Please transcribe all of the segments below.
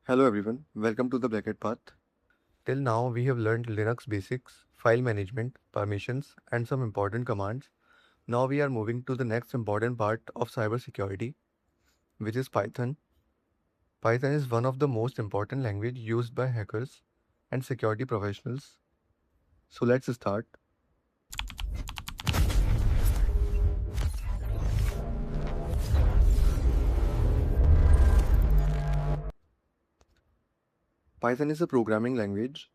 Hello everyone, welcome to the BlackHat path. Till now we have learned Linux basics, file management, permissions and some important commands. Now we are moving to the next important part of cybersecurity, which is Python. Python is one of the most important language used by hackers and security professionals. So let's start. Python is a programming language.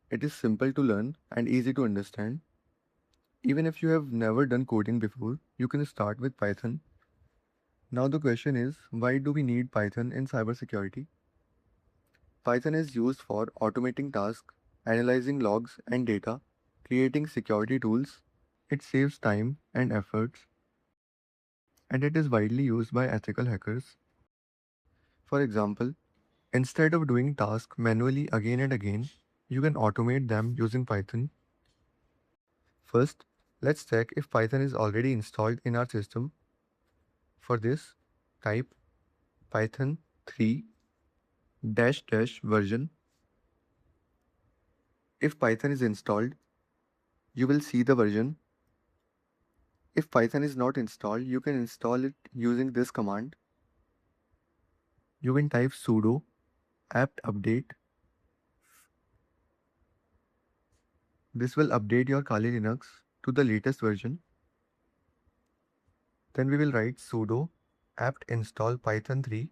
It is simple to learn and easy to understand. Even if you have never done coding before, you can start with Python. Now the question is, why do we need Python in cybersecurity? Python is used for automating tasks, analyzing logs and data, creating security tools. It saves time and efforts, and it is widely used by ethical hackers. For example, instead of doing tasks manually again and again, you can automate them using Python. First, let's check if Python is already installed in our system. For this, type python 3 dash dash version. If Python is installed, you will see the version. If Python is not installed, you can install it using this command. You can type sudo apt update. This will update your Kali Linux to the latest version. Then we will write sudo apt install python 3.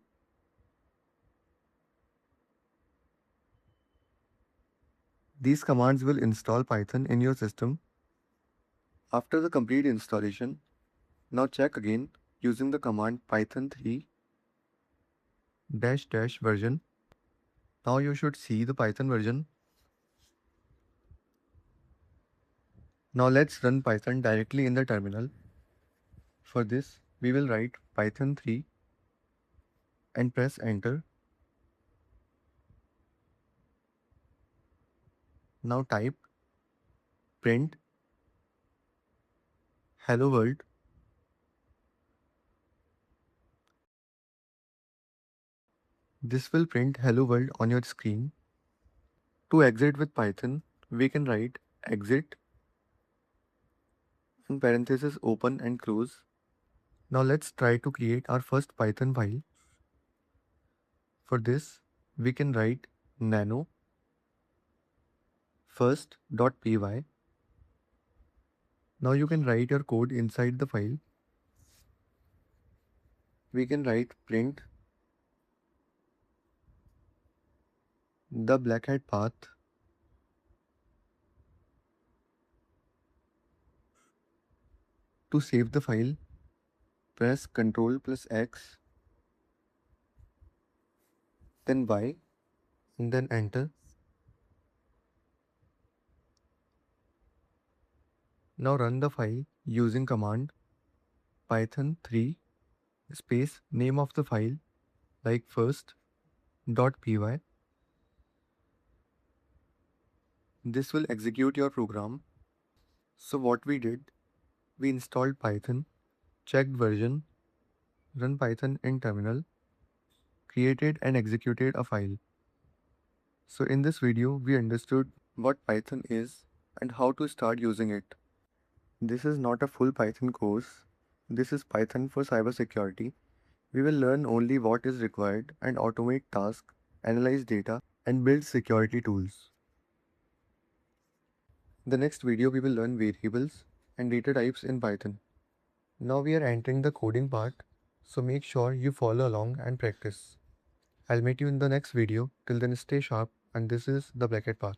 These commands will install Python in your system. After the complete installation, now check again using the command python 3 dash dash version. Now you should see the Python version. Now let's run Python directly in the terminal. For this, we will write python 3 and press enter. Now type print hello world. This will print hello world on your screen. To exit with Python, we can write exit and parenthesis open and close. Now let's try to create our first Python file. For this, we can write nano first.py. Now you can write your code inside the file. We can write print the BlackHat path. To save the file, press Ctrl plus X, then Y, and then enter. Now run the file using command python 3 space name of the file like first.py. This will execute your program. So what we did, we installed Python, checked version, run Python in terminal, created and executed a file. So in this video, we understood what Python is and how to start using it. This is not a full Python course. This is Python for cybersecurity. We will learn only what is required and automate tasks, analyze data, and build security tools. The next video we will learn variables and data types in Python. Now we are entering the coding part, so make sure you follow along and practice. I'll meet you in the next video. Till then stay sharp, and this is the BlackHat path.